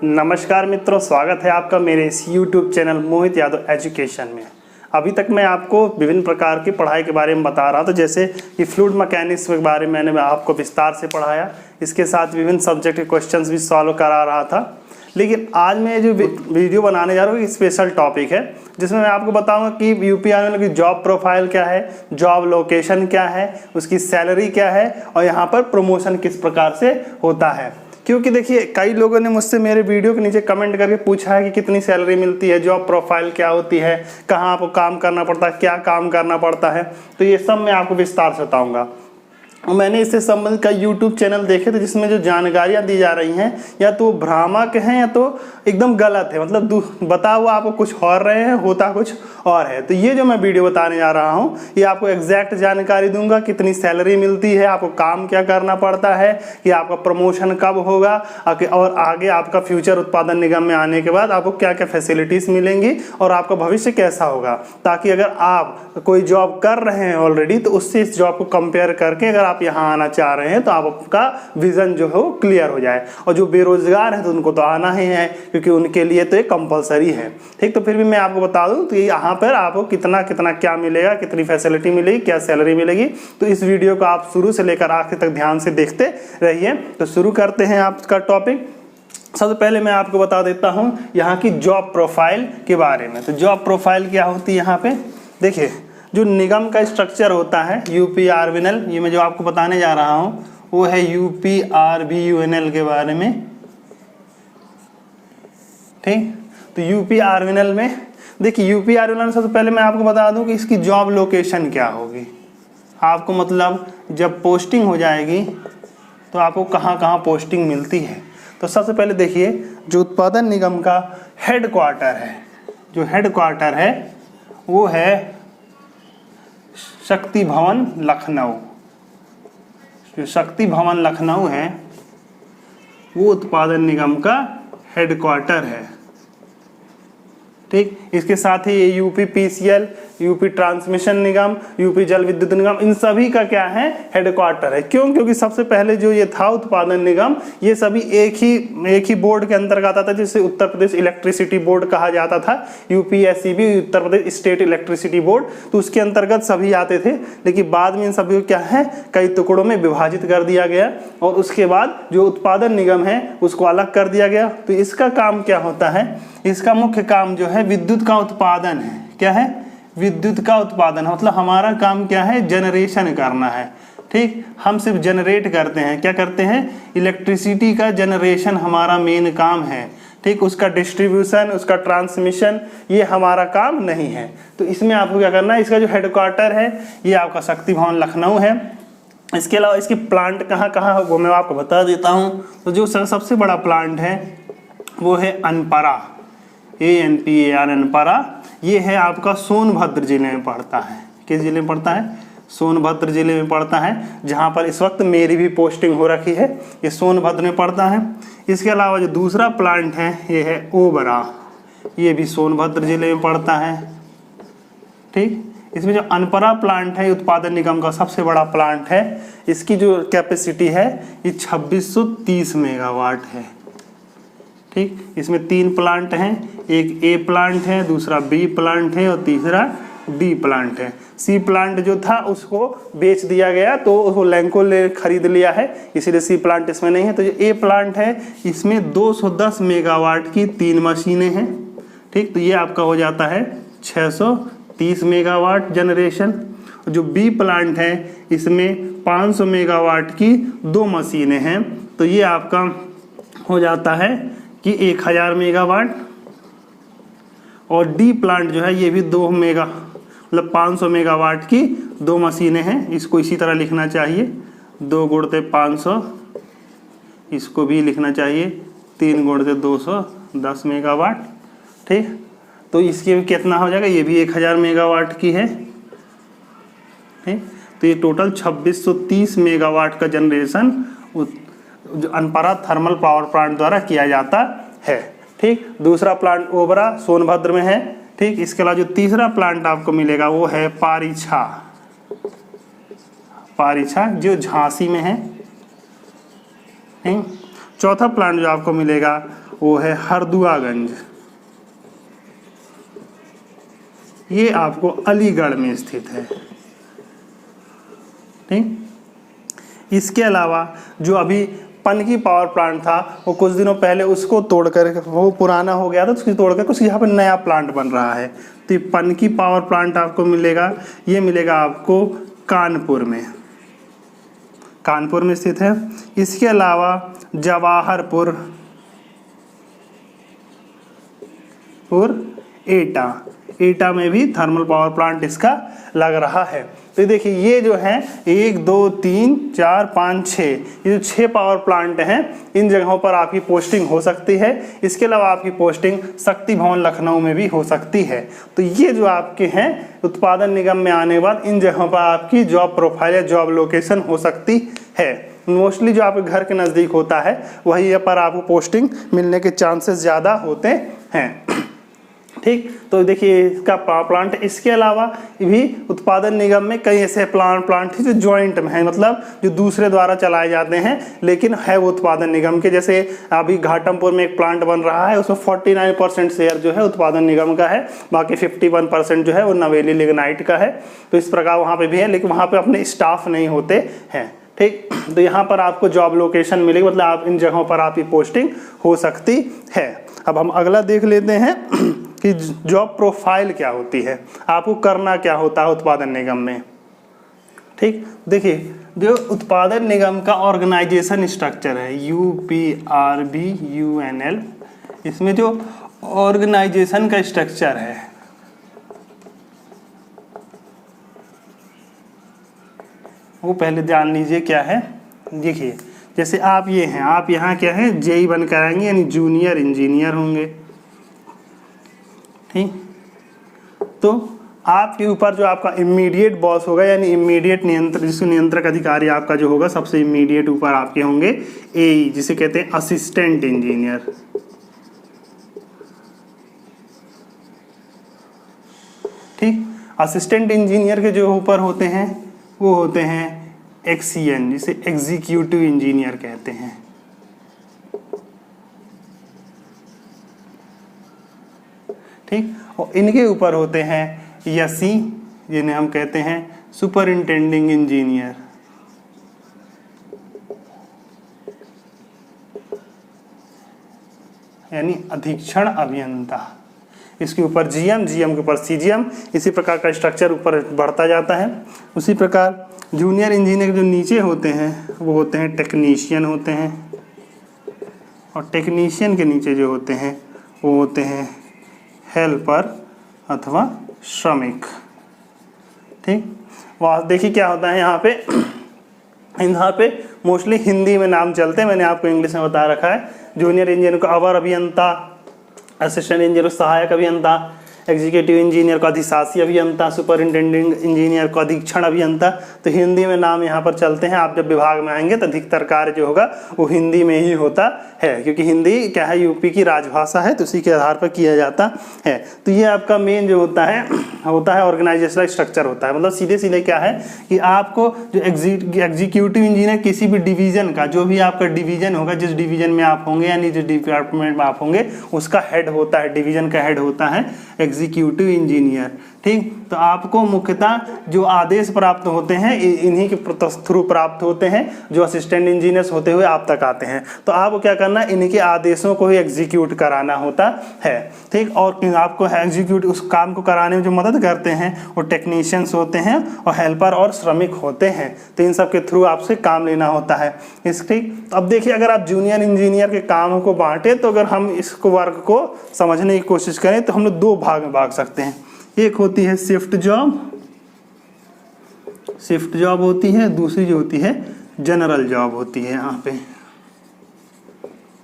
नमस्कार मित्रों, स्वागत है आपका मेरे इस YouTube चैनल मोहित यादव एजुकेशन में। अभी तक मैं आपको विभिन्न प्रकार की पढ़ाई के बारे में बता रहा था, जैसे कि फ्लूइड मैकेनिक्स के बारे में मैंने आपको विस्तार से पढ़ाया। इसके साथ विभिन्न सब्जेक्ट के क्वेश्चंस भी सॉल्व करा रहा था। लेकिन आज मैं जो वीडियो बनाने जा रहा हूँ, एक स्पेशल टॉपिक है जिसमें मैं आपको बताऊंगा कि यूपीआर की जॉब प्रोफाइल क्या है, जॉब लोकेशन क्या है, उसकी सैलरी क्या है और यहाँ पर प्रमोशन किस प्रकार से होता है। क्योंकि देखिए, कई लोगों ने मुझसे मेरे वीडियो के नीचे कमेंट करके पूछा है कि कितनी सैलरी मिलती है, जॉब प्रोफाइल क्या होती है, कहाँ आपको काम करना पड़ता है, क्या काम करना पड़ता है। तो ये सब मैं आपको विस्तार से बताऊंगा। मैंने इससे संबंधित कई YouTube चैनल देखे थे जिसमें जो जानकारियां दी जा रही हैं या तो भ्रामक हैं या तो एकदम गलत है, मतलब बता हुआ आपको कुछ और रहे हैं, होता कुछ और है। तो ये जो मैं वीडियो बताने जा रहा हूँ, ये आपको एग्जैक्ट जानकारी दूंगा, कितनी सैलरी मिलती है, आपको काम क्या करना पड़ता है, कि आपका प्रमोशन कब होगा और आगे आपका फ्यूचर उत्पादन निगम में आने के बाद आपको क्या क्या फैसिलिटीज़ मिलेंगी और आपका भविष्य कैसा होगा, ताकि अगर आप कोई जॉब कर रहे हैं ऑलरेडी तो उससे इस जॉब को कंपेयर करके अगर आप यहाँ आना चाह रहे हैं तो आपका विजन जो है वो क्लियर हो जाए। और जो बेरोजगार है तो उनको तो आना ही है, क्योंकि उनके लिए तो ये कंपलसरी है। ठीक, तो फिर भी मैं आपको बता दूं तो यहाँ पर आपको कितना कितना क्या मिलेगा, कितनी फैसिलिटी मिलेगी, क्या सैलरी मिलेगी। तो इस वीडियो को आप शुरू से लेकर आखिर तक ध्यान से देखते रहिए। तो शुरू करते हैं आपका टॉपिक। सबसे पहले मैं आपको बता देता हूँ यहाँ की जॉब प्रोफाइल के बारे में। तो जॉब प्रोफाइल क्या होती है, यहाँ पे देखिए, जो निगम का स्ट्रक्चर होता है यूपीआरवीएनएल, ये मैं जो आपको बताने जा रहा हूँ वो है यूपीआरवीयूएनएल के बारे में। ठीक, तो यूपीआरवीएनएल में देखिए, यूपीआरवीएनएल सबसे पहले मैं आपको बता दूं कि इसकी जॉब लोकेशन क्या होगी। आपको मतलब जब पोस्टिंग हो जाएगी तो आपको कहाँ कहाँ पोस्टिंग मिलती है। तो सबसे पहले देखिए, जो उत्पादन निगम का हेड क्वार्टर है, जो हेड क्वार्टर है वो है शक्ति भवन लखनऊ। जो शक्ति भवन लखनऊ है वो उत्पादन निगम का हेड क्वार्टर है। ठीक, इसके साथ ही ये यूपी पीसीएल, यूपी ट्रांसमिशन निगम, यूपी जल विद्युत निगम, इन सभी का क्या है, हेड क्वार्टर है। क्यों? क्योंकि सबसे पहले जो ये था उत्पादन निगम, ये सभी एक ही बोर्ड के अंतर्गत आता था, जिसे उत्तर प्रदेश इलेक्ट्रिसिटी बोर्ड कहा जाता था। यूपीएससीबी, Uttar Pradesh state electricity board, तो उसके अंतर्गत सभी आते थे। लेकिन बाद में इन सभी को क्या है, कई टुकड़ों में विभाजित कर दिया गया और उसके बाद जो उत्पादन निगम है उसको अलग कर दिया गया। तो इसका काम क्या होता है, इसका मुख्य काम जो है विद्युत का उत्पादन है। क्या है? विद्युत का उत्पादन। मतलब हमारा काम क्या है, जनरेशन करना है। ठीक, हम सिर्फ जनरेट करते हैं। क्या करते हैं? इलेक्ट्रिसिटी का जनरेशन हमारा मेन काम है। ठीक, उसका डिस्ट्रीब्यूशन, उसका ट्रांसमिशन, ये हमारा काम नहीं है। तो इसमें आपको क्या करना है, इसका जो हेडक्वार्टर है ये आपका शक्ति भवन लखनऊ है। इसके अलावा इसके प्लांट कहाँ कहाँ है वो मैं आपको बता देता हूँ। तो जो सबसे बड़ा प्लांट है वो है अनपरा, ANPAR, अनपरा। ये है आपका सोनभद्र जिले में पड़ता है। किस जिले में पड़ता है? सोनभद्र जिले में पड़ता है, जहाँ पर इस वक्त मेरी भी पोस्टिंग हो रखी है। ये सोनभद्र में पड़ता है। इसके अलावा जो दूसरा प्लांट है ये है ओबरा, ये भी सोनभद्र जिले में पड़ता है। ठीक, इसमें जो अनपरा प्लांट है उत्पादन निगम का सबसे बड़ा प्लांट है। इसकी जो कैपेसिटी है ये 2630 मेगावाट है। ठीक, इसमें 3 प्लांट हैं, एक A प्लांट है, दूसरा B प्लांट है और तीसरा D प्लांट है। C प्लांट जो था उसको बेच दिया गया, तो वो लैंको ने खरीद लिया है, इसीलिए C प्लांट इसमें नहीं है। तो जो A प्लांट है इसमें 210 मेगावाट की 3 मशीनें हैं। ठीक, तो ये आपका हो जाता है 630 मेगावाट जनरेशन। जो B प्लांट है इसमें 500 मेगावाट की 2 मशीनें हैं, तो ये आपका हो जाता है कि 1000 मेगावाट। और D प्लांट जो है ये भी मतलब 500 मेगावाट की 2 मशीनें हैं। इसको इसी तरह लिखना चाहिए, 2 गुणते 500, इसको भी लिखना चाहिए 3 गुणते 210 मेगावाट। ठीक, तो इसके भी कितना हो जाएगा, ये भी 1000 मेगावाट की है। ठीक, तो ये टोटल 2630 मेगावाट का जनरेशन जो अनपरा थर्मल पावर प्लांट द्वारा किया जाता है। ठीक, दूसरा प्लांट ओबरा सोनभद्र में है। ठीक, इसके अलावा जो तीसरा प्लांट आपको मिलेगा वो है पारीछा जो झांसी में है। ठीक, चौथा प्लांट जो आपको मिलेगा वो है हरदुआगंज। ये आपको अलीगढ़ में स्थित है। ठीक, इसके अलावा जो अभी पनकी पावर प्लांट था वो कुछ दिनों पहले उसको तोड़कर, वो पुराना हो गया था तो उसको तोड़कर कुछ यहाँ पर नया प्लांट बन रहा है। तो ये पनकी पावर प्लांट आपको मिलेगा, ये मिलेगा आपको कानपुर में, कानपुर में स्थित है। इसके अलावा जवाहरपुर और एटा में भी थर्मल पावर प्लांट इसका लग रहा है। तो देखिए ये जो है 1 2 3 4 5 6, ये जो 6 पावर प्लांट हैं, इन जगहों पर आपकी पोस्टिंग हो सकती है। इसके अलावा आपकी पोस्टिंग शक्ति भवन लखनऊ में भी हो सकती है। तो ये जो आपके हैं उत्पादन निगम में आने के बाद इन जगहों पर आपकी जॉब प्रोफाइल या जॉब लोकेशन हो सकती है। मोस्टली जो आपके घर के नज़दीक होता है वही पर आपको पोस्टिंग मिलने के चांसेस ज़्यादा होते हैं। ठीक, तो देखिए इसका पावर प्लांट। इसके अलावा भी उत्पादन निगम में कई ऐसे प्लांट हैं जो जॉइंट में है, मतलब जो दूसरे द्वारा चलाए जाते हैं लेकिन है वो उत्पादन निगम के। जैसे अभी घाटमपुर में एक प्लांट बन रहा है, उसमें 49% शेयर जो है उत्पादन निगम का है, बाकी 51% जो है वो नवेली लिग्नाइट का है। तो इस प्रकार वहाँ पे भी है, लेकिन वहाँ पे अपने स्टाफ नहीं होते हैं। ठीक, तो यहाँ पर आपको जॉब लोकेशन मिलेगी, मतलब आप इन जगहों पर आपकी पोस्टिंग हो सकती है। अब हम अगला देख लेते हैं कि जॉब प्रोफाइल क्या होती है, आपको करना क्या होता है उत्पादन निगम में। ठीक, देखिए जो उत्पादन निगम का ऑर्गेनाइजेशन स्ट्रक्चर है UPRBUNL, इसमें जो ऑर्गेनाइजेशन का स्ट्रक्चर है वो पहले जान लीजिए क्या है। देखिए जैसे आप ये हैं, आप यहाँ क्या है JE बनकर आएंगे, यानी जूनियर इंजीनियर होंगे। ठीक, तो आपके ऊपर जो आपका इमीडिएट बॉस होगा, यानी इमीडिएट नियंत्रक, जिसको नियंत्रक अधिकारी आपका जो होगा सबसे इमीडिएट ऊपर आपके होंगे AE, जिसे कहते हैं असिस्टेंट इंजीनियर। ठीक, असिस्टेंट इंजीनियर के जो ऊपर होते हैं वो होते हैं XEN, जिसे एग्जीक्यूटिव इंजीनियर कहते हैं। ठीक, और इनके ऊपर होते हैं YSE, जिन्हें हम कहते हैं सुपरिंटेंडिंग इंजीनियर। यानी अधीक्षण अभियंता। इसके ऊपर GM के ऊपर CGM, इसी प्रकार का स्ट्रक्चर ऊपर बढ़ता जाता है। उसी प्रकार जूनियर इंजीनियर जो नीचे होते हैं वो होते हैं टेक्नीशियन होते हैं, और टेक्नीशियन के नीचे जो होते हैं वो होते हैं हेल्पर अथवा श्रमिक। ठीक, वहाँ देखिए क्या होता है यहाँ पे मोस्टली हिंदी में नाम चलते हैं, मैंने आपको इंग्लिश में बता रखा है। जूनियर इंजीनियर को अवर अभियंता, असिस्टेंट इंजीनियर को सहायक अभियंता, एग्जीक्यूटिव इंजीनियर को अधिशासी अभियंता, सुपरिंटेंडिंग इंजीनियर को अधीक्षण अभियंता। तो हिंदी में नाम यहाँ पर चलते हैं। आप जब विभाग में आएंगे तो अधिकतर कार्य जो होगा वो हिंदी में ही होता है, क्योंकि हिंदी क्या है यूपी की राजभाषा है, तो उसी के आधार पर किया जाता है। तो ये आपका मेन जो होता है ऑर्गेनाइजेशनल स्ट्रक्चर होता है। मतलब सीधे सीधे क्या है कि आपको जो एग्जीक्यूटिव इंजीनियर किसी भी डिवीजन का, जो भी आपका डिवीजन होगा, जिस डिवीजन में आप होंगे यानी जिस डिपार्टमेंट में आप होंगे उसका हेड होता है, डिवीजन का हेड होता है एग्जीक्यूटिव इंजीनियर। ठीक, तो आपको मुख्यतः जो आदेश प्राप्त होते हैं इन्हीं के थ्रू प्राप्त होते हैं, जो असिस्टेंट इंजीनियर्स होते हुए आप तक आते हैं। तो आपको क्या करना है, इन्हीं के आदेशों को ही एग्जीक्यूट कराना होता है। ठीक, और आपको एग्जीक्यूट उस काम को कराने में जो मदद करते हैं वो टेक्नीशियंस होते हैं और हेल्पर और श्रमिक होते हैं। तो इन सब के थ्रू आपसे काम लेना होता है। ठीक, अब देखिए अगर आप जूनियर इंजीनियर के काम को बांटे, तो अगर हम इसको वर्क को समझने की कोशिश करें तो हम लोग 2 भाग में भाग सकते हैं। एक होती है शिफ्ट जॉब होती है, दूसरी जो होती है जनरल जॉब होती है। यहाँ पे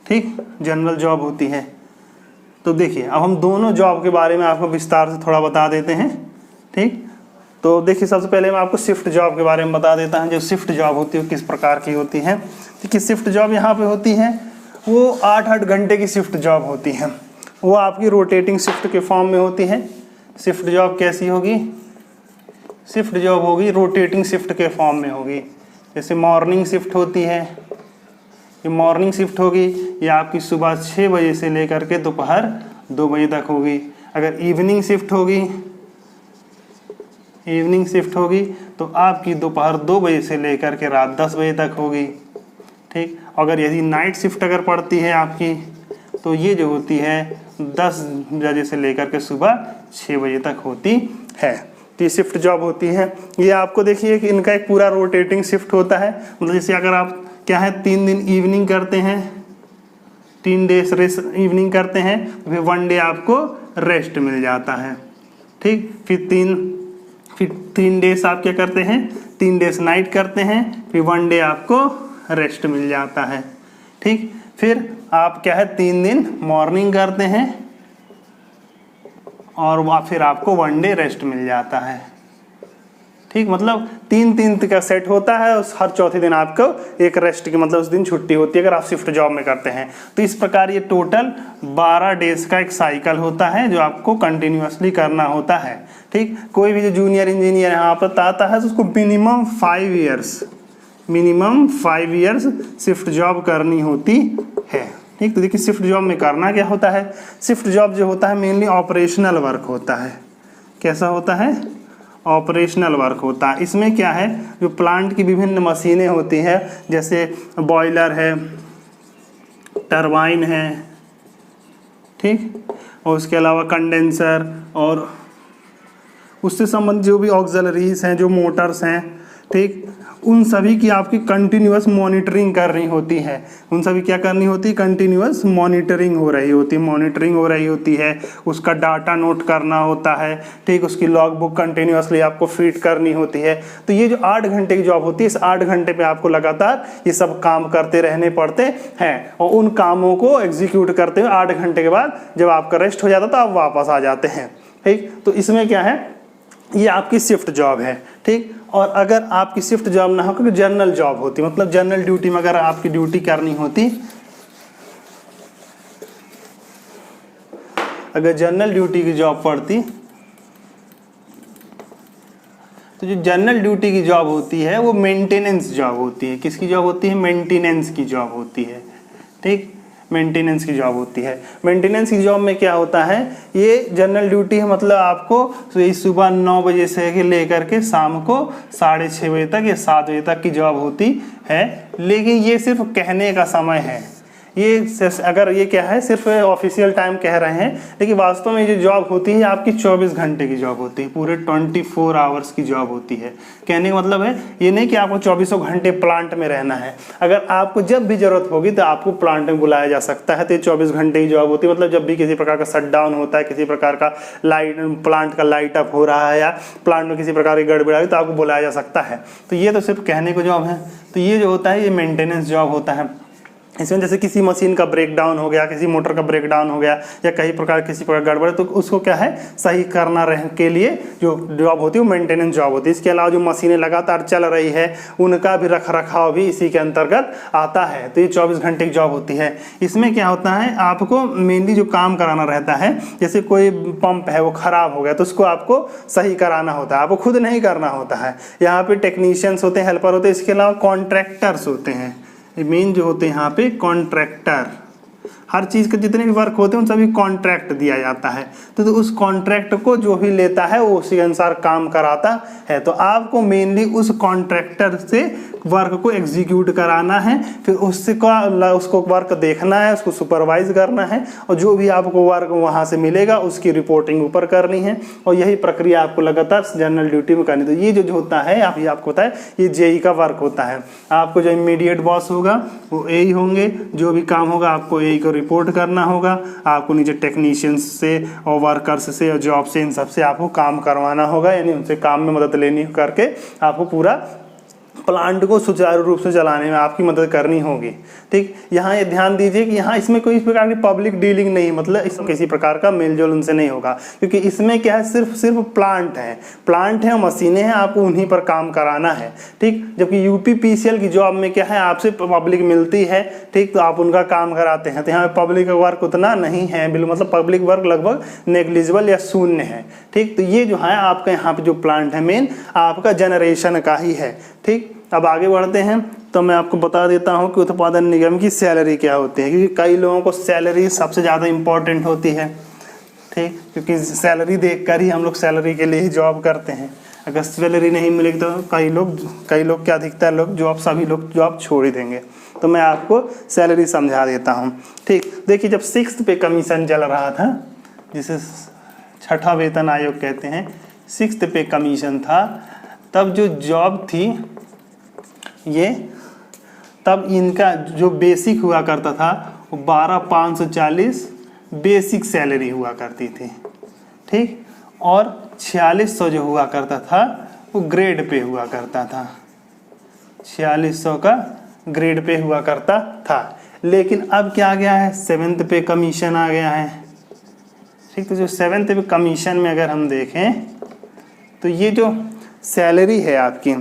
ठीक, जनरल जॉब होती है। तो देखिए अब हम दोनों जॉब के बारे में आपको विस्तार से थोड़ा बता देते हैं। ठीक, तो देखिए सबसे पहले मैं आपको शिफ्ट जॉब के बारे में बता देता हूँ। जो शिफ्ट जॉब होती है किस प्रकार की होती है। देखिए शिफ्ट जॉब यहाँ पे होती है वो 8-8 घंटे की शिफ्ट जॉब होती है। वो आपकी रोटेटिंग शिफ्ट के फॉर्म में होती है। शिफ्ट जॉब कैसी होगी, शिफ्ट जॉब होगी रोटेटिंग शिफ्ट के फॉर्म में होगी। जैसे मॉर्निंग शिफ्ट होती है, ये मॉर्निंग शिफ्ट होगी, ये आपकी सुबह 6 बजे से लेकर के दोपहर 2 बजे तक होगी। अगर इवनिंग शिफ्ट होगी तो आपकी दोपहर 2 बजे से लेकर के रात 10 बजे तक होगी। ठीक, अगर यदि नाइट शिफ्ट अगर पड़ती है आपकी तो ये जो होती है 10 बजे से लेकर के सुबह 6 बजे तक होती है। तो ये शिफ्ट जॉब होती है। ये आपको देखिए कि इनका एक पूरा रोटेटिंग शिफ्ट होता है। मतलब जैसे अगर आप क्या है 3 दिन इवनिंग करते हैं, 3 डेज रेस्ट इवनिंग करते हैं, फिर 1 डे आपको रेस्ट मिल जाता है। ठीक, फिर 3 डेज आप क्या करते हैं, 3 डेज नाइट करते हैं, फिर 1 डे आपको रेस्ट मिल जाता है। ठीक, फिर आप क्या है 3 दिन मॉर्निंग करते हैं और फिर आपको 1 डे रेस्ट मिल जाता है। ठीक, मतलब 3-3 का सेट होता है और हर चौथे दिन आपको एक रेस्ट की मतलब उस दिन छुट्टी होती है अगर आप शिफ्ट जॉब में करते हैं। तो इस प्रकार ये टोटल 12 डेज का एक साइकिल होता है जो आपको कंटिन्यूअसली करना होता है। ठीक, कोई भी जो जूनियर इंजीनियर यहाँ पर आता है तो उसको मिनिमम 5 ईयर्स शिफ्ट जॉब करनी होती है। ठीक, तो देखिए शिफ्ट जॉब में करना क्या होता है। शिफ्ट जॉब जो होता है मेनली ऑपरेशनल वर्क होता है। कैसा होता है, ऑपरेशनल वर्क होता है। इसमें क्या है, जो प्लांट की विभिन्न मशीनें होती हैं जैसे बॉयलर है, टरबाइन है, ठीक, और उसके अलावा कंडेंसर और उससे संबंधित जो भी ऑक्सिलरीज हैं, जो मोटर्स हैं, ठीक, उन सभी की आपकी कंटिन्यूअस मॉनिटरिंग करनी होती है। उन सभी क्या करनी होती है, कंटिन्यूअस मॉनिटरिंग हो रही होती है, उसका डाटा नोट करना होता है। ठीक, उसकी लॉग बुक कंटिन्यूअसली आपको फीड करनी होती है। तो ये जो 8 घंटे की जॉब होती है, इस 8 घंटे पे आपको लगातार ये सब काम करते रहने पड़ते हैं और उन कामों को एग्जीक्यूट करते हुए 8 घंटे के बाद जब आपका रेस्ट हो जाता तो आप वापस आ जाते हैं। ठीक, तो इसमें क्या है, ये आपकी शिफ्ट जॉब है। ठीक, और अगर आपकी शिफ्ट जॉब ना हो क्योंकि जनरल जॉब होती, मतलब जनरल ड्यूटी में अगर आपकी ड्यूटी करनी होती, अगर जनरल ड्यूटी की जॉब पड़ती तो जो जनरल ड्यूटी की जॉब होती है वो मेंटेनेंस जॉब होती है। किसकी जॉब होती है, मेंटेनेंस की जॉब होती है। ठीक, मेंटेनेंस की जॉब होती है। मेंटेनेंस की जॉब में क्या होता है, ये जनरल ड्यूटी है, मतलब आपको ये सुबह 9 बजे से लेकर के शाम को 6:30 बजे तक या 7 बजे तक की जॉब होती है। लेकिन ये सिर्फ कहने का समय है, ये अगर ये क्या है सिर्फ ऑफिशियल टाइम कह रहे हैं, लेकिन वास्तव में जो जॉब होती है आपकी 24 घंटे की जॉब होती है, पूरे 24 आवर्स की जॉब होती है। कहने का मतलब है ये नहीं कि आपको 24 घंटे प्लांट में रहना है। अगर आपको जब भी जरूरत होगी तो आपको प्लांट में बुलाया जा सकता है। तो ये 24 घंटे की जॉब होती है, मतलब जब भी किसी प्रकार का शटडाउन होता है, किसी प्रकार का प्लांट का लाइट अप हो रहा है या प्लांट में किसी प्रकार की गड़बड़ी आई तो आपको बुलाया जा सकता है। तो ये तो सिर्फ कहने को जॉब है। तो ये जो होता है ये मेंटेनेंस जॉब होता है। इसमें जैसे किसी मशीन का ब्रेकडाउन हो गया, किसी मोटर का ब्रेकडाउन हो गया या कई प्रकार किसी प्रकार गड़बड़, तो उसको क्या है सही करना के लिए जो जॉब होती है वो मेंटेनेंस जॉब होती है। इसके अलावा जो मशीनें लगातार चल रही है उनका भी रख रखाव भी इसी के अंतर्गत आता है। तो ये 24 घंटे की जॉब होती है। इसमें क्या होता है, आपको मेनली जो काम कराना रहता है, जैसे कोई पंप है वो खराब हो गया तो उसको आपको सही कराना होता है, आपको खुद नहीं करना होता है। यहाँ पे टेक्नीशियंस होते हैं, हेल्पर होते हैं, इसके अलावा कॉन्ट्रैक्टर्स होते हैं। मेन जो होते हैं यहाँ पे कॉन्ट्रैक्टर, हर चीज़ के जितने भी वर्क होते हैं उन सभी कॉन्ट्रैक्ट दिया जाता है। तो उस कॉन्ट्रैक्ट को जो भी लेता है वो उसी अनुसार काम कराता है। तो आपको मेनली उस कॉन्ट्रैक्टर से वर्क को एग्जीक्यूट कराना है, फिर उसको वर्क देखना है, उसको सुपरवाइज करना है और जो भी आपको वर्क वहाँ से मिलेगा उसकी रिपोर्टिंग ऊपर करनी है। और यही प्रक्रिया आपको लगातार जनरल ड्यूटी में करनी। तो ये जो होता है अभी आपको होता है ये जेई का वर्क होता है। आपको जो इमीडिएट बॉस होगा वो एई होंगे, जो भी काम होगा आपको एई को रिपोर्ट करना होगा। आपको नीचे टेक्नीशियंस से और वर्कर्स से और जॉब से इन सब से आपको काम करवाना होगा, यानी उनसे काम में मदद लेनी करके आपको पूरा प्लांट को सुचारू रूप से चलाने में आपकी मदद करनी होगी। ठीक, यहाँ ये ध्यान दीजिए कि यहाँ इसमें कोई इस प्रकार की पब्लिक डीलिंग नहीं, मतलब इसमें किसी प्रकार का मेलजोल उनसे नहीं होगा, क्योंकि इसमें क्या है सिर्फ प्लांट है, मशीनें हैं, आपको उन्हीं पर काम कराना है। ठीक, जबकि यूपीपीसीएल की जॉब में क्या है आपसे पब्लिक मिलती है, ठीक, तो आप उनका काम कराते हैं। तो यहाँ पे पब्लिक वर्क उतना नहीं है, बिल्कुल, मतलब पब्लिक वर्क लगभग नेग्लिजिबल या शून्य है। ठीक, तो ये जो है आपका यहाँ पे जो प्लांट है मेन आपका जनरेशन का ही है। ठीक, अब आगे बढ़ते हैं तो मैं आपको बता देता हूँ कि उत्पादन निगम की सैलरी क्या होती है, क्योंकि कई लोगों को सैलरी सबसे ज़्यादा इम्पोर्टेंट होती है, ठीक, क्योंकि सैलरी देखकर ही हम लोग सैलरी के लिए ही जॉब करते हैं। अगर सैलरी नहीं मिलेगी तो कई लोग क्या, अधिकतर लोग जॉब, सभी लोग जॉब छोड़ ही देंगे। तो मैं आपको सैलरी समझा देता हूँ, ठीक। देखिए, जब 6th पे कमीशन चल रहा था, जिसे 6ठा वेतन आयोग कहते हैं, 6th पे कमीशन था, तब जो जॉब थी ये, तब इनका जो बेसिक हुआ करता था वो 12,540 बेसिक सैलरी हुआ करती थी, ठीक, और 4600 जो हुआ करता था वो ग्रेड पे हुआ करता था, 4600 का ग्रेड पे हुआ करता था। लेकिन अब क्या आ गया है, 7th पे कमीशन आ गया है, ठीक। तो जो 7th पे कमीशन में अगर हम देखें तो ये जो सैलरी है आपकी,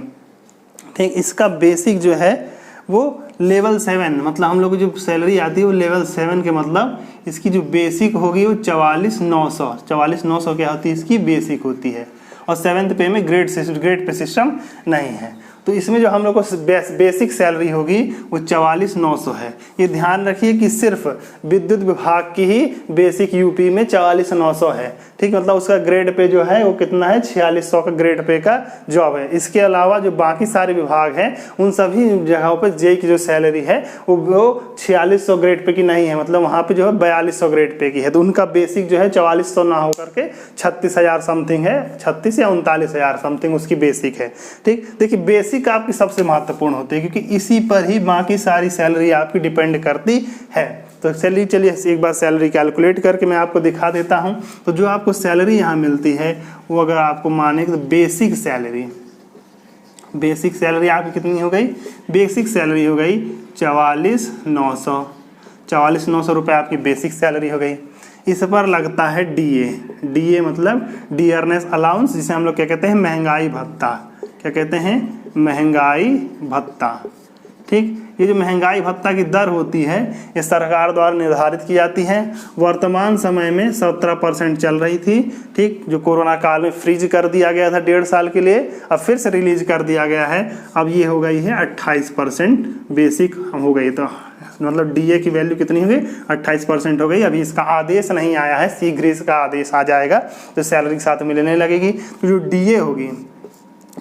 ठीक, इसका बेसिक जो है वो लेवल 7, मतलब हम लोग को जो सैलरी आती है वो लेवल 7 के, मतलब इसकी जो बेसिक होगी वो 44,900 क्या होती है, इसकी बेसिक होती है। और 7th पे में ग्रेड पे सिस्टम नहीं है, तो इसमें जो हम लोग को बेसिक सैलरी होगी वो 44,900 है। ये ध्यान रखिए कि सिर्फ विद्युत विभाग की ही बेसिक यूपी में 44,900 है, ठीक, मतलब उसका ग्रेड पे जो है वो कितना है, 4600 का ग्रेड पे का जॉब है। इसके अलावा जो बाकी सारे विभाग हैं उन सभी जगहों पर जेई की जो सैलरी है वो 4600 ग्रेड पे की नहीं है, मतलब वहाँ पे जो है 4200 ग्रेड पे की है। तो उनका बेसिक जो है 4400 ना होकर के 36,000 समथिंग है, 36 या 39,000 समथिंग उसकी बेसिक है, ठीक। देखिए, बेसिक आपकी सबसे महत्वपूर्ण होती है, क्योंकि इसी पर ही बाकी सारी सैलरी आपकी डिपेंड करती है। तो चलिए एक बार सैलरी कैलकुलेट करके मैं आपको दिखा देता हूं। तो जो आपको सैलरी यहाँ मिलती है वो अगर आपको माने तो बेसिक सैलरी आपकी कितनी हो गई, बेसिक सैलरी हो गई 44,900 रुपये आपकी बेसिक सैलरी हो गई। इस पर लगता है डीए मतलब डियरनेस अलाउंस, जिसे हम लोग क्या कहते हैं, महंगाई भत्ता। क्या कहते हैं, महंगाई भत्ता, ठीक। ये जो महंगाई भत्ता की दर होती है ये सरकार द्वारा निर्धारित की जाती है। वर्तमान समय में 17% चल रही थी, ठीक, जो कोरोना काल में फ्रीज कर दिया गया था 1.5 साल के लिए, अब फिर से रिलीज कर दिया गया है। अब ये हो गई है 28% बेसिक हो गई, तो मतलब डीए की वैल्यू कितनी हो गई, 28% हो गई। अभी इसका आदेश नहीं आया है, शीघ्र इसका आदेश आ जाएगा तो सैलरी के साथ मिलने लगेगी। तो जो डीए होगी,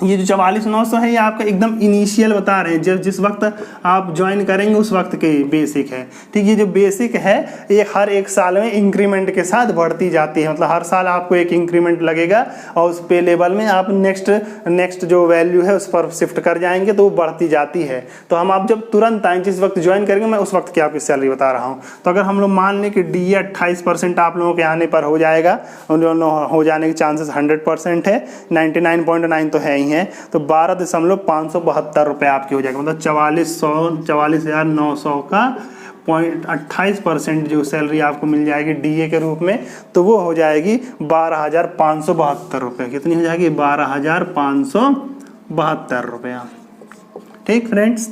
ये जो 44,900 है ये आपका एकदम इनिशियल बता रहे हैं, जब जिस वक्त आप ज्वाइन करेंगे उस वक्त के बेसिक है, ठीक। ये जो बेसिक है ये हर 1 साल में इंक्रीमेंट के साथ बढ़ती जाती है, मतलब हर साल आपको एक इंक्रीमेंट लगेगा और उस पे लेवल में आप नेक्स्ट जो वैल्यू है उस पर शिफ्ट कर जाएंगे तो वो बढ़ती जाती है। तो हम आप जब तुरंत आए, जिस वक्त ज्वाइन करेंगे, मैं उस वक्त की आपकी सैलरी बता रहा हूँ। तो अगर हम लोग मान लें कि डीए 28% आप लोगों के आने पर हो जाएगा, हो जाने के चांसेस 100% है, 99.9 तो है ही है, तो 12,572 रुपये आपकी हो जाएगा, मतलब 44,900 का 0.28% जो सैलरी आपको मिल जाएगी डीए के रूप में, तो वो हो जाएगी 12,572 रुपये। कितनी हो जाएगी, 12,572 रुपया, ठीक फ्रेंड्स।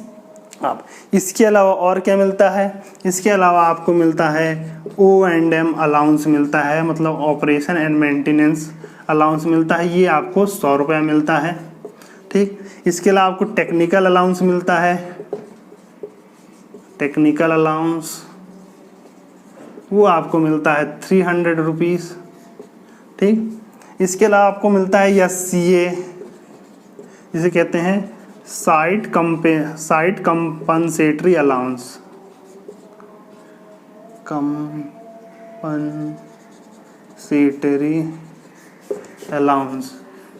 अब इसके अलावा और क्या मिलता है, इसके अलावा आपको मिलता है O&M अलाउंस मिलता है, मतलब ऑपरेशन एंड मेंटेनेंस अलाउंस मिलता है, ये आपको 100 रुपया मिलता है, ठीक। इसके अलावा आपको टेक्निकल अलाउंस मिलता है, टेक्निकल अलाउंस वो आपको मिलता है 300 रुपीज़, ठीक। इसके अलावा आपको मिलता है SCA, जिसे कहते हैं site compensatory allowance, compensatory allowance.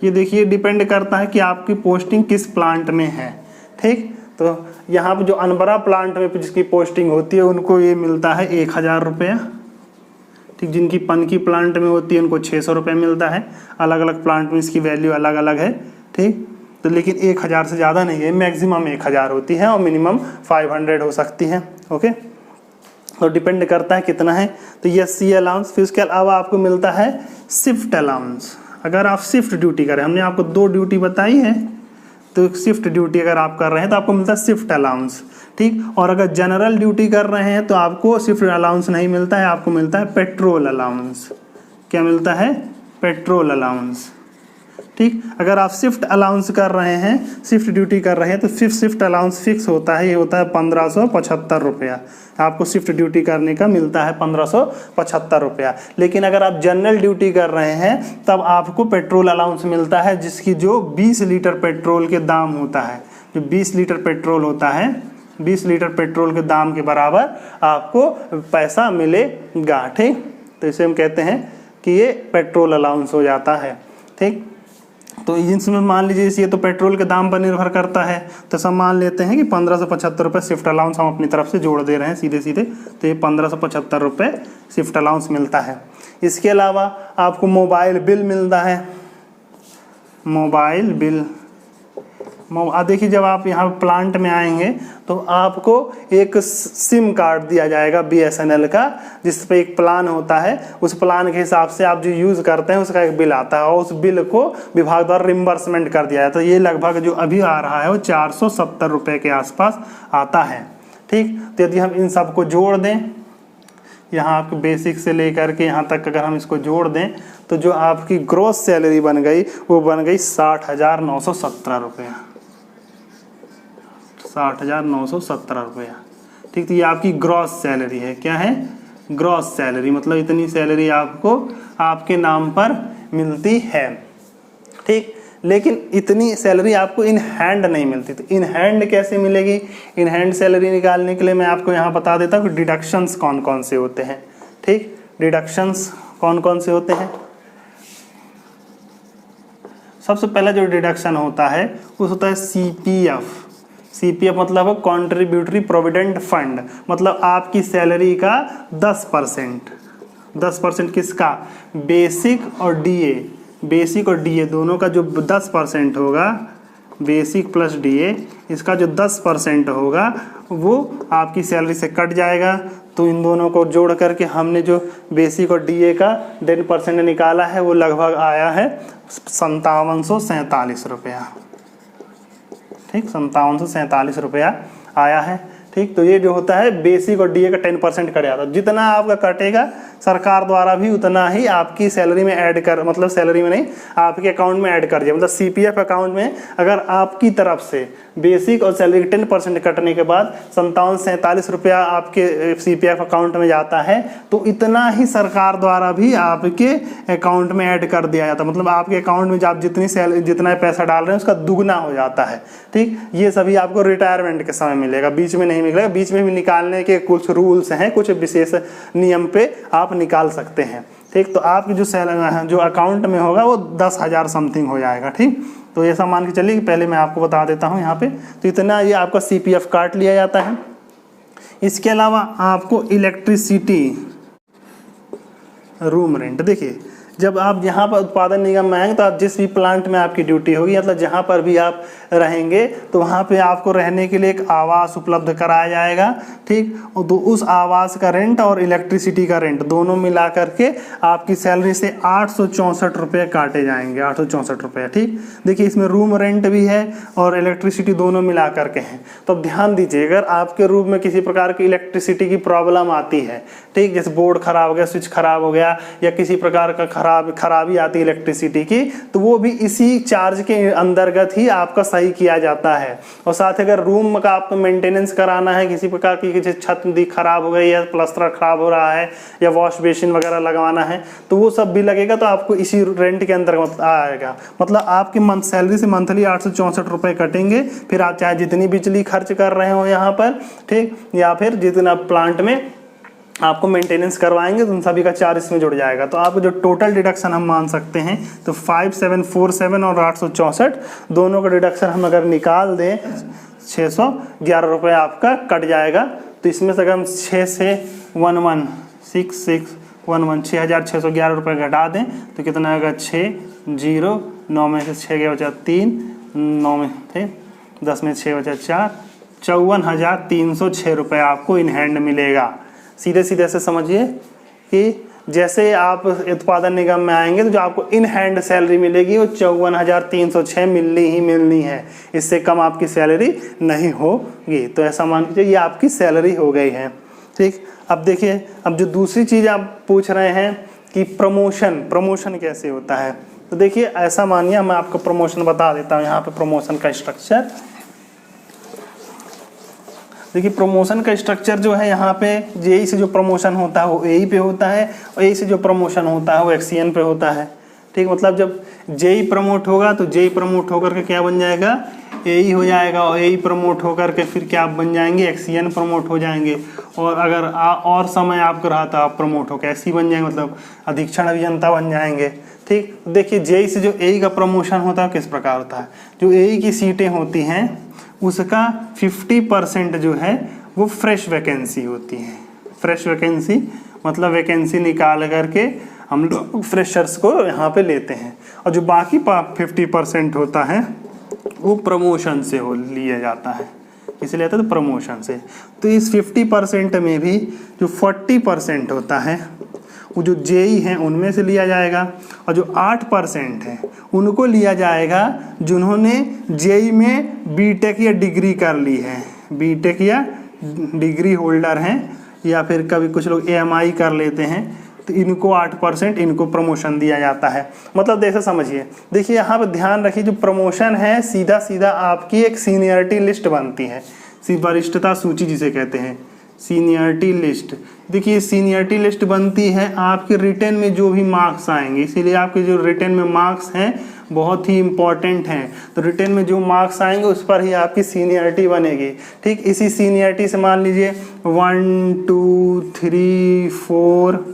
ये देखिए डिपेंड करता है कि आपकी पोस्टिंग किस प्लांट में है, ठीक। तो यहाँ पे जो अनबरा प्लांट में जिसकी पोस्टिंग होती है उनको ये मिलता है 1,000 रुपया, ठीक। जिनकी पनकी प्लांट में होती है उनको 600 रुपये मिलता है। अलग अलग प्लांट में इसकी वैल्यू अलग अलग है, ठीक। तो लेकिन 1,000 से ज़्यादा नहीं है, मैक्सिमम 1,000 होती है और मिनिमम 500 हो सकती है, ओके। तो डिपेंड करता है कितना है। तो ये SCA अलाउंस। फिर उसके अलावा आपको मिलता है शिफ्ट अलाउंस। अगर आप शिफ्ट ड्यूटी करें, हमने आपको 2 ड्यूटी बताई है, तो शिफ्ट ड्यूटी अगर आप कर रहे हैं तो आपको मिलता है शिफ्ट अलाउंस, ठीक। और अगर जनरल ड्यूटी कर रहे हैं तो आपको शिफ्ट अलाउंस नहीं मिलता है, आपको मिलता है पेट्रोल अलाउंस। क्या मिलता है, पेट्रोल अलाउंस, ठीक। अगर आप शिफ्ट अलाउंस कर रहे हैं, शिफ्ट ड्यूटी कर रहे हैं, तो शिफ्ट अलाउंस फिक्स होता है, ये होता है 1575 रुपया। आपको शिफ्ट ड्यूटी करने का मिलता है 1575 रुपया। लेकिन अगर आप जनरल ड्यूटी कर रहे हैं तब आपको पेट्रोल अलाउंस मिलता है, जिसकी जो 20 लीटर पेट्रोल के दाम होता है, जो 20 लीटर पेट्रोल होता है, 20 लीटर पेट्रोल के दाम के बराबर आपको पैसा मिलेगा। ठीक, तो इसे हम कहते हैं कि ये पेट्रोल अलाउंस हो जाता है। ठीक, तो इसमें मान लीजिए ये तो पेट्रोल के दाम पर निर्भर करता है, तो सब मान लेते हैं कि 1575 रुपये शिफ्ट अलाउंस हम अपनी तरफ से जोड़ दे रहे हैं सीधे सीधे, तो ये 1575 रुपये शिफ्ट अलाउंस मिलता है। इसके अलावा आपको मोबाइल बिल मिलता है, मोबाइल बिल। देखिए जब आप यहाँ प्लांट में आएंगे तो आपको एक सिम कार्ड दिया जाएगा BSNL का, जिस पे एक प्लान होता है, उस प्लान के हिसाब से आप जो यूज़ करते हैं उसका एक बिल आता है, और उस बिल को विभाग द्वारा रिम्बर्समेंट कर दिया जाता है। तो ये लगभग जो अभी आ रहा है वो 470 रुपये के आसपास आता है। ठीक, तो यदि हम इन सब को जोड़ दें, यहाँ आपके बेसिक से लेकर के यहाँ तक अगर हम इसको जोड़ दें तो जो आपकी ग्रॉस सैलरी बन गई वो बन गई 60,917 रुपया, 60,917 रुपया। ठीक, तो ये आपकी ग्रॉस सैलरी है। क्या है? ग्रॉस सैलरी, मतलब इतनी सैलरी आपको आपके नाम पर मिलती है। ठीक, लेकिन इतनी सैलरी आपको इन हैंड नहीं मिलती। तो इन हैंड कैसे मिलेगी? इन हैंड सैलरी निकालने के लिए मैं आपको यहाँ बता देता हूँ कि डिडक्शंस कौन कौन से होते हैं। ठीक, डिडक्शंस कौन कौन से होते हैं? सबसे पहला जो डिडक्शन होता है वो होता है CPF। CPF मतलब है कॉन्ट्रीब्यूटरी प्रोविडेंट फंड, मतलब आपकी सैलरी का 10%। 10% किसका? बेसिक और DA, बेसिक और DA दोनों का जो 10% होगा, बेसिक प्लस DA, इसका जो 10% होगा वो आपकी सैलरी से कट जाएगा। तो इन दोनों को जोड़ करके हमने जो बेसिक और DA का 10% निकाला है वो लगभग आया है 5747 रुपया। ठीक, 5747 रुपया आया है। ठीक, तो ये जो होता है बेसिक और DA का 10% कट जाता है। जितना आपका कटेगा सरकार द्वारा भी उतना ही आपकी सैलरी में ऐड कर, मतलब सैलरी में नहीं, आपके अकाउंट में ऐड कर दिया। मतलब CPF अकाउंट में अगर आपकी तरफ से बेसिक और सैलरी 10% कटने के बाद 5747 रुपया आपके CPF अकाउंट में जाता है, तो इतना ही सरकार द्वारा भी आपके अकाउंट में ऐड कर दिया जाता है। मतलब आपके अकाउंट में जब आप जितनी सैलरी, जितना पैसा डाल रहे हैं उसका दुगना हो जाता है। ठीक, ये सभी आपको रिटायरमेंट के समय मिलेगा, बीच में नहीं मिलेगा। बीच में भी निकालने के कुछ रूल्स हैं, कुछ विशेष नियम पे आप निकाल सकते हैं। ठीक, तो आपकी जो सैलरी जो अकाउंट में होगा वो 10,000 समथिंग हो जाएगा। ठीक, तो ये सब मान के चलिए, पहले मैं आपको बता देता हूँ यहाँ पे। तो इतना ये आपका CPF काट लिया जाता है। इसके अलावा आपको इलेक्ट्रिसिटी, रूम रेंट, देखिए जब आप यहाँ पर उत्पादन निगम में आएंगे तो आप जिस भी प्लांट में आपकी ड्यूटी होगी, मतलब जहाँ पर भी आप रहेंगे तो वहाँ पे आपको रहने के लिए एक आवास उपलब्ध कराया जाएगा। ठीक, तो उस आवास का रेंट और इलेक्ट्रिसिटी का रेंट दोनों मिला करके आपकी सैलरी से 864 रुपये काटे जाएंगे, 864 रुपये। ठीक, देखिए इसमें रूम रेंट भी है और इलेक्ट्रिसिटी दोनों मिला करके हैं। तो अब ध्यान दीजिए, अगर आपके रूम में किसी प्रकार की इलेक्ट्रिसिटी की प्रॉब्लम आती है, ठीक, जैसे बोर्ड खराब हो गया, स्विच खराब हो गया, या किसी प्रकार का खराबी आती है इलेक्ट्रिसिटी की, तो वो भी इसी चार्ज के अंतर्गत ही आपका सही किया जाता है। और साथ ही अगर रूम का आपको मेंटेनेंस कराना है, किसी प्रकार की छत खराब हो गई है, प्लास्टर खराब हो रहा है, या वॉश बेसिन वगैरह लगवाना है, तो वो सब भी लगेगा, तो आपको इसी रेंट के अंतर्गत आएगा। मतलब आपकी मंथ सैलरी से मंथली 864 रुपये कटेंगे। फिर आप चाहे जितनी बिजली खर्च कर रहे हो यहाँ पर, ठीक, या फिर जितना प्लांट में आपको मेंटेनेंस करवाएंगे तो उन सभी का चार्ज इसमें जुड़ जाएगा। तो आपको जो टोटल डिडक्शन हम मान सकते हैं, तो 5747 और 864 दोनों का डिडक्शन हम अगर निकाल दें, 611 रुपये आपका कट जाएगा। तो इसमें से अगर हम 6 से 116611 6,611 रुपये घटा दें तो कितना आएगा? 6 0 9 में से 6 गया बचा 3, 9 में थे 10 में 6 बचा 4, 54,306 रुपये आपको इन हैंड मिलेगा। सीधे सीधे से समझिए कि जैसे आप उत्पादन निगम में आएंगे तो जो आपको इन हैंड सैलरी मिलेगी वो 54,306 मिलनी ही मिलनी है। इससे कम आपकी सैलरी नहीं होगी। तो ऐसा मान लीजिए ये आपकी सैलरी हो गई है। ठीक, अब देखिए, अब जो दूसरी चीज़ आप पूछ रहे हैं कि प्रमोशन कैसे होता है। तो देखिए ऐसा मानिए, मैं आपको प्रमोशन बता देता हूँ यहाँ पे प्रमोशन का स्ट्रक्चर। देखिए प्रमोशन का स्ट्रक्चर जो है यहाँ पे जेई से जो प्रमोशन होता है वो एई पे होता है, और एई से जो प्रमोशन होता है वो एक्सीएन पे होता है। ठीक, मतलब जब जेई प्रमोट होगा तो जेई प्रमोट होकर के क्या बन जाएगा, एई हो जाएगा, और एई प्रमोट होकर के फिर क्या बन जाएंगे, एक्सीएन प्रमोट हो जाएंगे। और अगर और समय आपको रहा तो आप प्रमोट होकर ऐसी बन जाएंगे, मतलब अधीक्षण अभियंता बन जाएंगे। ठीक, देखिए जेई से जो एई का प्रमोशन होता है किस प्रकार होता है, जो एई की सीटें होती हैं उसका 50% जो है वो फ्रेश वैकेंसी होती है। फ्रेश वैकेंसी मतलब वैकेंसी निकाल करके हम लोग फ्रेशर्स को यहाँ पे लेते हैं, और जो बाकी 50% होता है वो प्रमोशन से लिया जाता है। इसलिए आता है तो प्रमोशन से। तो इस 50% में भी जो 40% होता है वो जो जेई हैं उनमें से लिया जाएगा, और जो 8% है उनको लिया जाएगा जिन्होंने जेई में बीटेक या डिग्री कर ली है, बीटेक या डिग्री होल्डर हैं, या फिर कभी कुछ लोग एएमआई कर लेते हैं, तो इनको 8% इनको प्रमोशन दिया जाता है। मतलब जैसे समझिए, देखिए यहाँ पर ध्यान रखिए, जो प्रमोशन है सीधा सीधा आपकी एक सीनियरिटी लिस्ट बनती है, वरिष्ठता सूची जिसे कहते हैं, सीनियरिटी लिस्ट। देखिए सीनियरिटी लिस्ट बनती है आपके रिटर्न में जो भी मार्क्स आएंगे, इसीलिए आपके जो रिटर्न में मार्क्स हैं बहुत ही इंपॉर्टेंट हैं। तो रिटर्न में जो मार्क्स आएंगे उस पर ही आपकी सीनियरिटी बनेगी। ठीक, इसी सीनियरिटी से मान लीजिए 1 2 3 4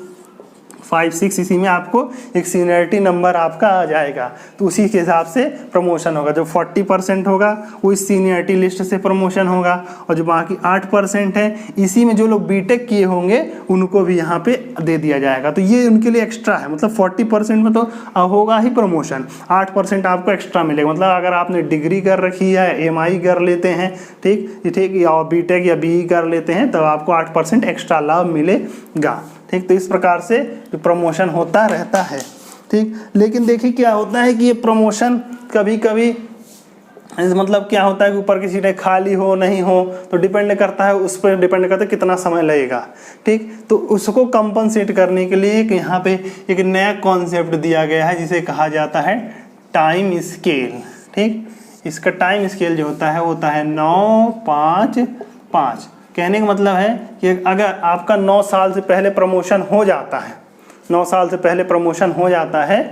5 6, इसी में आपको एक सीनियरिटी नंबर आपका आ जाएगा, तो उसी के हिसाब से प्रमोशन होगा। जो 40% होगा वो इस सीनियरिटी लिस्ट से प्रमोशन होगा, और जो बाकी 8% है इसी में जो लोग बीटेक किए होंगे उनको भी यहाँ पे दे दिया जाएगा। तो ये उनके लिए एक्स्ट्रा है, मतलब 40% में तो होगा ही प्रमोशन, 8% आपको एक्स्ट्रा मिलेगा। मतलब अगर आपने डिग्री कर रखी है, एमआई कर लेते हैं, ठीक, या बीटेक या बीई कर लेते हैं, तब आपको 8% एक्स्ट्रा लाभ मिलेगा। ठीक, तो इस प्रकार से जो प्रमोशन होता रहता है। ठीक, लेकिन देखिए क्या होता है कि ये प्रमोशन कभी कभी मतलब क्या होता है कि ऊपर की सीटें खाली हो नहीं हो, तो डिपेंड करता है, उस पर डिपेंड करता है कितना समय लगेगा। ठीक, तो उसको कंपनसेट करने के लिए यहाँ पे एक नया कॉन्सेप्ट दिया गया है जिसे कहा जाता है टाइम स्केल। ठीक, इसका टाइम स्केल जो होता है 9-5-5। कहने का मतलब है कि अगर आपका 9 साल से पहले प्रमोशन हो जाता है, 9 साल से पहले प्रमोशन हो जाता है,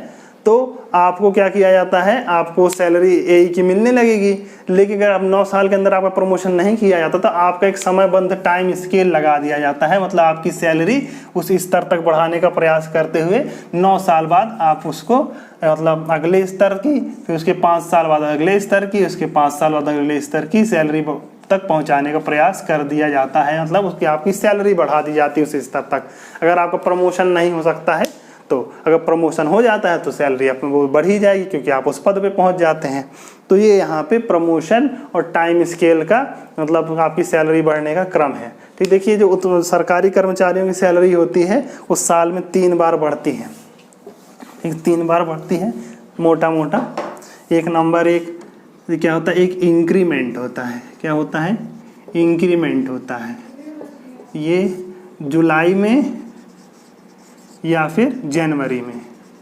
तो आपको क्या किया जाता है, आपको सैलरी एई की मिलने लगेगी। लेकिन अगर आप 9 साल के अंदर आपका प्रमोशन नहीं किया जाता तो आपका एक समयबद्ध टाइम स्केल लगा दिया जाता है, मतलब आपकी सैलरी उस स्तर तक बढ़ाने का प्रयास करते हुए 9 साल बाद आप उसको मतलब अगले स्तर की, फिर उसके 5 साल बाद अगले स्तर की, उसके 5 साल बाद अगले स्तर की सैलरी तक पहुंचाने का प्रयास कर दिया जाता है। मतलब उसकी आपकी सैलरी बढ़ा दी जाती है उस स्तर तक। अगर आपका प्रमोशन नहीं हो सकता है तो अगर प्रमोशन हो जाता है तो सैलरी आप वो बढ़ ही जाएगी, क्योंकि आप उस पद पे पहुंच जाते हैं। तो ये यहाँ पे प्रमोशन और टाइम स्केल का मतलब आपकी सैलरी बढ़ने का क्रम है। ठीक, देखिए जो सरकारी कर्मचारियों की सैलरी होती है वो साल में 3 बार बढ़ती है। ठीक, 3 बार बढ़ती है मोटा मोटा। एक नंबर एक क्या होता है, एक इंक्रीमेंट होता है। क्या होता है, इंक्रीमेंट होता है। ये जुलाई में या फिर जनवरी में।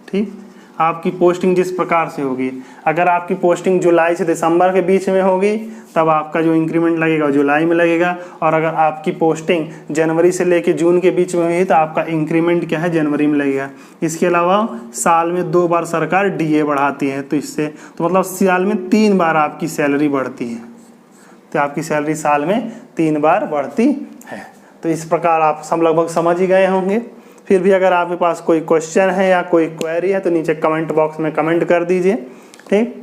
ठीक, आपकी पोस्टिंग जिस प्रकार से होगी, अगर आपकी पोस्टिंग जुलाई से दिसंबर के बीच में होगी तब आपका जो इंक्रीमेंट लगेगा वो जुलाई में लगेगा, और अगर आपकी पोस्टिंग जनवरी से लेकर जून के बीच में हुई तो आपका इंक्रीमेंट क्या है, जनवरी में लगेगा। इसके अलावा साल में 2 बार सरकार डीए बढ़ाती है, तो इससे तो मतलब साल में 3 बार आपकी सैलरी बढ़ती है। तो आपकी सैलरी साल में 3 बार बढ़ती है। तो इस प्रकार आप सब लगभग समझ ही गए होंगे। फिर भी अगर आपके पास कोई क्वेश्चन है या कोई क्वेरी है तो नीचे कमेंट बॉक्स में कमेंट कर दीजिए। ठीक,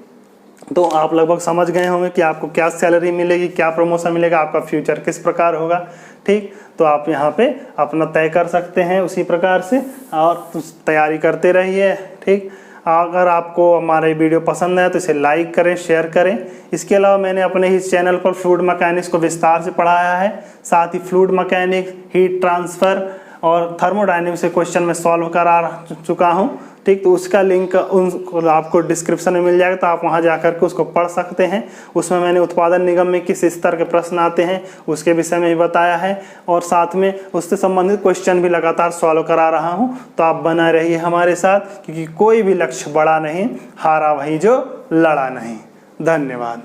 तो आप लगभग समझ गए होंगे कि आपको क्या सैलरी मिलेगी, क्या प्रमोशन मिलेगा, आपका फ्यूचर किस प्रकार होगा। ठीक, तो आप यहाँ पे अपना तय कर सकते हैं उसी प्रकार से, और तैयारी करते रहिए। ठीक, अगर आपको हमारे वीडियो पसंद आए तो इसे लाइक करें, शेयर करें। इसके अलावा मैंने अपने ही चैनल पर फ्लूइड मैकेनिक्स को विस्तार से पढ़ाया है, साथ ही फ्लूइड मैकेनिक्स, हीट ट्रांसफ़र और थर्मोडायनेमिक्स के क्वेश्चन में सॉल्व करा चुका हूँ, ठीक। तो उसका लिंक आपको डिस्क्रिप्शन में मिल जाएगा, तो आप वहाँ जाकर के उसको पढ़ सकते हैं। उसमें मैंने उत्पादन निगम में किस स्तर के प्रश्न आते हैं उसके विषय में भी बताया है, और साथ में उससे संबंधित क्वेश्चन भी लगातार सॉल्व करा रहा हूँ। तो आप बना रहिए हमारे साथ, क्योंकि कोई भी लक्ष्य बड़ा नहीं, हारा वही जो लड़ा नहीं। धन्यवाद।